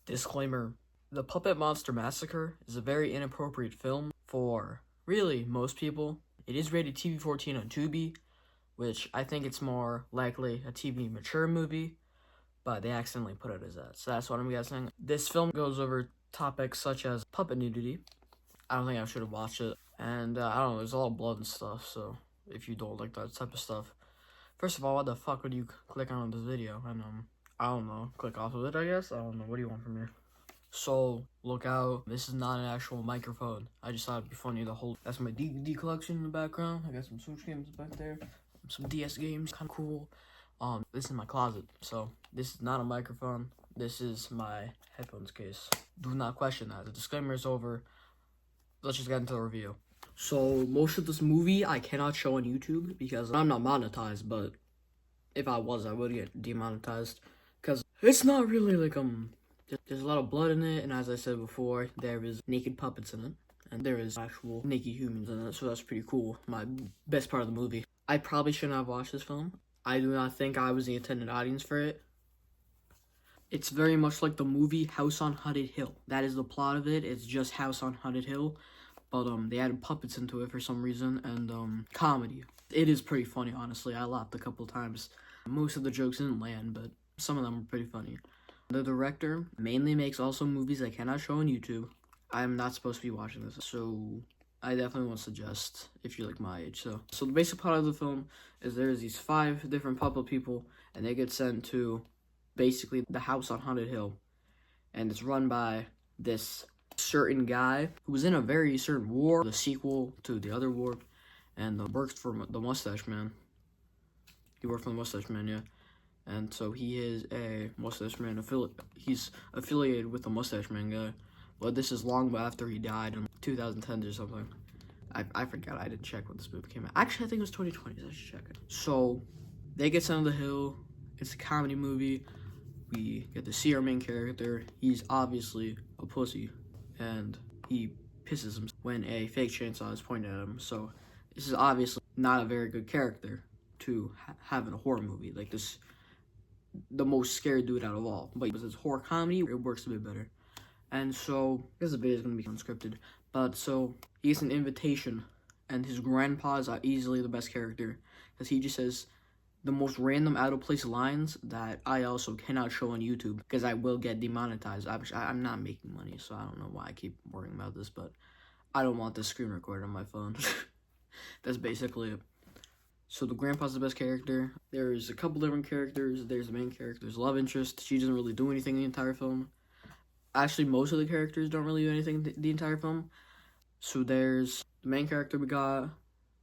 Disclaimer: The Puppet Monster Massacre is a very inappropriate film for, really, most people. It is rated TV-14 on Tubi, which I think it's more likely a TV mature movie, but they accidentally put it as that, so that's what I'm guessing. This film goes over topics such as puppet nudity. I don't think I should have watched it, and I don't know, there's a lot of blood and stuff, so if you don't like that type of stuff. First of all, why the fuck would you click on this video and, I don't know, click off of it, I guess? I don't know, what do you want from me? So, look out, this is not an actual microphone. I just thought it'd be funny to hold. That's my DVD collection in the background. I got some Switch games back there, some DS games, kind of cool. This is my closet, so this is not a microphone. This is my headphones case. Do not question that. The disclaimer is over. Let's just get into the review. So, most of this movie I cannot show on YouTube because I'm not monetized, but if I was, I would get demonetized. Because it's not really like, there's a lot of blood in it, and as I said before, there is naked puppets in it, and there is actual naked humans in it, so that's pretty cool. My best part of the movie. I probably shouldn't have watched this film. I do not think I was the intended audience for it. It's very much like the movie House on Haunted Hill. That is the plot of it. It's just House on Haunted Hill, but they added puppets into it for some reason, and comedy. It is pretty funny, honestly. I laughed a couple times. Most of the jokes didn't land, but some of them were pretty funny. The director mainly makes also movies I cannot show on YouTube. I'm not supposed to be watching this, so I definitely won't suggest if you're like my age. So the basic plot of the film is there's these 5 different puppet people, and they get sent to basically the house on Haunted Hill, and it's run by this certain guy who was in a very certain war, the sequel to the other war, and works for the Mustache Man. He worked for the Mustache Man, yeah. And so he is a Mustache Man affiliate. He's affiliated with the Mustache Man guy. But this is long after he died in 2010 or something. I forgot. I didn't check when this movie came out. Actually, I think it was 2020. So I should check it. So they get sent on the hill. It's a comedy movie. We get to see our main character. He's obviously a pussy, and he pisses him when a fake chainsaw is pointed at him. So this is obviously not a very good character to have in a horror movie like this. The most scared dude out of all, but because it's horror comedy, it works a bit better. And so this video is gonna be unscripted, but so he gets an invitation, and his grandpa is easily the best character because he just says the most random out of place lines that I also cannot show on YouTube because I will get demonetized. I'm not making money, so I don't know why I keep worrying about this, but I don't want this screen recorded on my phone. That's basically it. So the grandpa's the best character. There's a couple different characters. There's the main character's love interest. She doesn't really do anything the entire film. Actually, most of the characters don't really do anything the entire film. So there's the main character we got.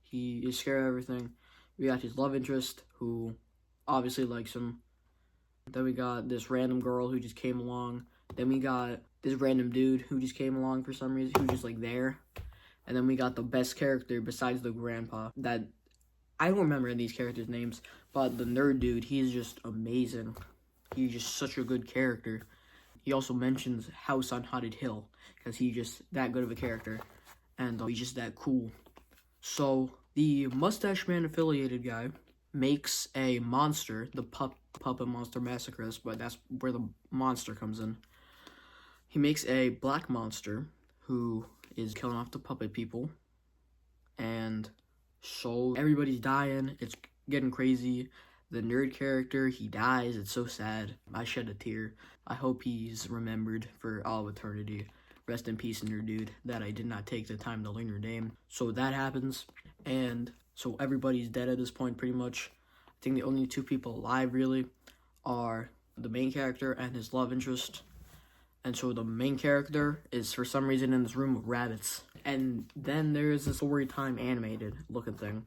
He is scared of everything. We got his love interest, who obviously likes him. Then we got this random girl who just came along. Then we got this random dude who just came along for some reason, who's just like there. And then we got the best character besides the grandpa that I don't remember these characters' names, but the nerd dude, he's just amazing. He's just such a good character. He also mentions House on Haunted Hill, because he's just that good of a character, and he's just that cool. So, the Mustache Man affiliated guy makes a monster, the Puppet Monster Massacre, but that's where the monster comes in. He makes a black monster who is killing off the puppet people, and so everybody's dying. It's getting crazy. The nerd character, he dies. It's so sad. I shed a tear. I hope he's remembered for all eternity. Rest in peace, nerd dude, that I did not take the time to learn your name. So that happens, and so everybody's dead at this point, pretty much. I think the only 2 people alive, really, are the main character and his love interest. And so the main character is, for some reason, in this room with rabbits. And then there's this story time animated looking thing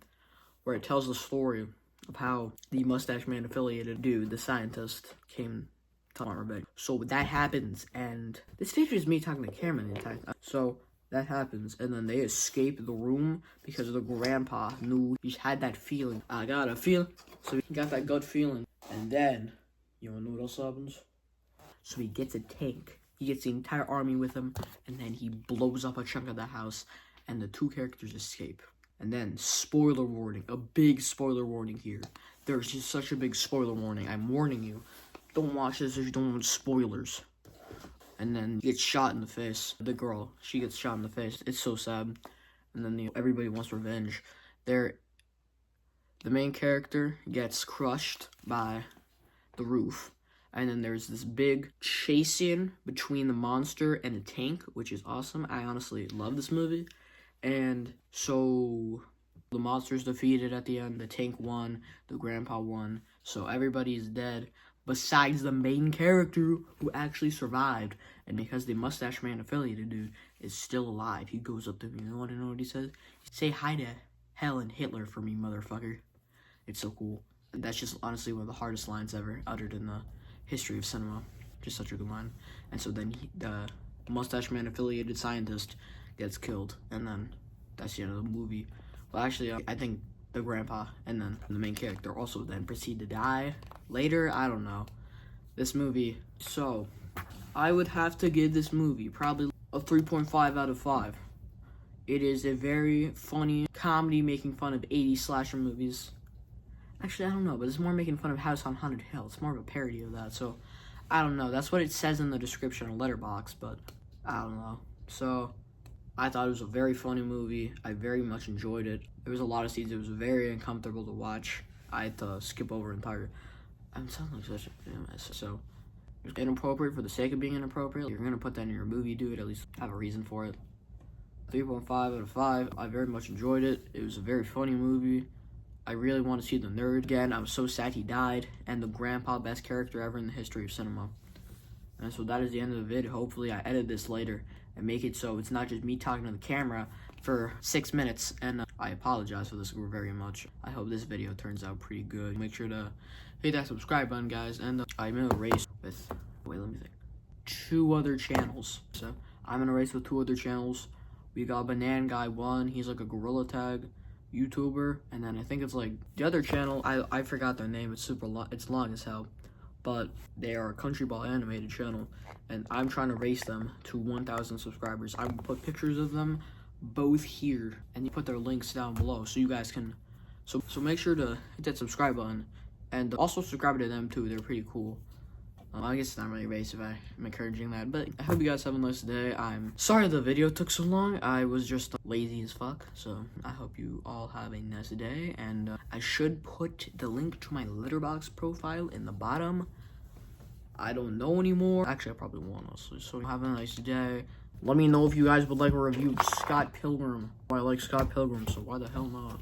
where it tells the story of how the Mustache Man affiliated dude, the scientist, came to Armor. So that happens, and this features me talking to camera the entire time. So that happens, and then they escape the room because the grandpa knew he had that feeling. I got a feeling. So he got that gut feeling. And then, you wanna know what else happens? So he gets a tank. He gets the entire army with him, and then he blows up a chunk of the house, and the 2 characters escape. And then, spoiler warning, a big spoiler warning here. There's just such a big spoiler warning. I'm warning you. Don't watch this if you don't want spoilers. and then gets shot in the face. The girl, she gets shot in the face. It's so sad. And then everybody wants revenge. The main character gets crushed by the roof. And then there's this big chase scene between the monster and a tank, which is awesome. I honestly love this movie. And so the monster's defeated at the end. The tank won. The grandpa won. So everybody's dead besides the main character who actually survived. And because the Mustache Man affiliated dude is still alive, he goes up to me. You want to know what he says? Say hi to Hell and Hitler for me, motherfucker. It's so cool. That's just honestly one of the hardest lines ever uttered in the history of cinema. Just such a good line. And so then the Mustache Man affiliated scientist gets killed, and then that's the end of the movie. Well, actually, I think the grandpa and then the main character also then proceed to die later. I don't know. This movie, so I would have to give this movie probably a 3.5 out of 5. It is a very funny comedy making fun of 80s slasher movies. Actually, I don't know, but it's more making fun of House on Haunted Hill. It's more of a parody of that, so I don't know. That's what it says in the description on Letterboxd, but I don't know. So I thought it was a very funny movie. I very much enjoyed it. There was a lot of scenes. It was very uncomfortable to watch. I had to skip over entire. I'm sounding like such a mess. So it's inappropriate for the sake of being inappropriate. You're gonna put that in your movie, dude. At least have a reason for it. 3.5 out of 5. I very much enjoyed it. It was a very funny movie. I really want to see the nerd again. I was so sad he died. And the grandpa, best character ever in the history of cinema. And so that is the end of the video. Hopefully I edit this later and make it so it's not just me talking to the camera for 6 minutes. And I apologize for this very much. I hope this video turns out pretty good. Make sure to hit that subscribe button, guys. And I'm in a race with, wait, let me think, 2 other channels. So I'm in a race with 2 other channels. We got Banana Guy 1. He's like a gorilla tag YouTuber, and then I think it's like the other channel, I forgot their name. It's super long, it's long as hell, but they are a country ball animated channel, and I'm trying to race them to 1,000 subscribers. I will put pictures of them both here, and you put their links down below so you guys can, so make sure to hit that subscribe button, and also subscribe to them too. They're pretty cool. I guess it's not really a race if I'm encouraging that, but I hope you guys have a nice day. I'm sorry the video took so long. I was just lazy as fuck, so I hope you all have a nice day, and I should put the link to my Letterboxd profile in the bottom. I don't know anymore. Actually, I probably won't, honestly, so have a nice day. Let me know if you guys would like a review of Scott Pilgrim. I like Scott Pilgrim, so why the hell not?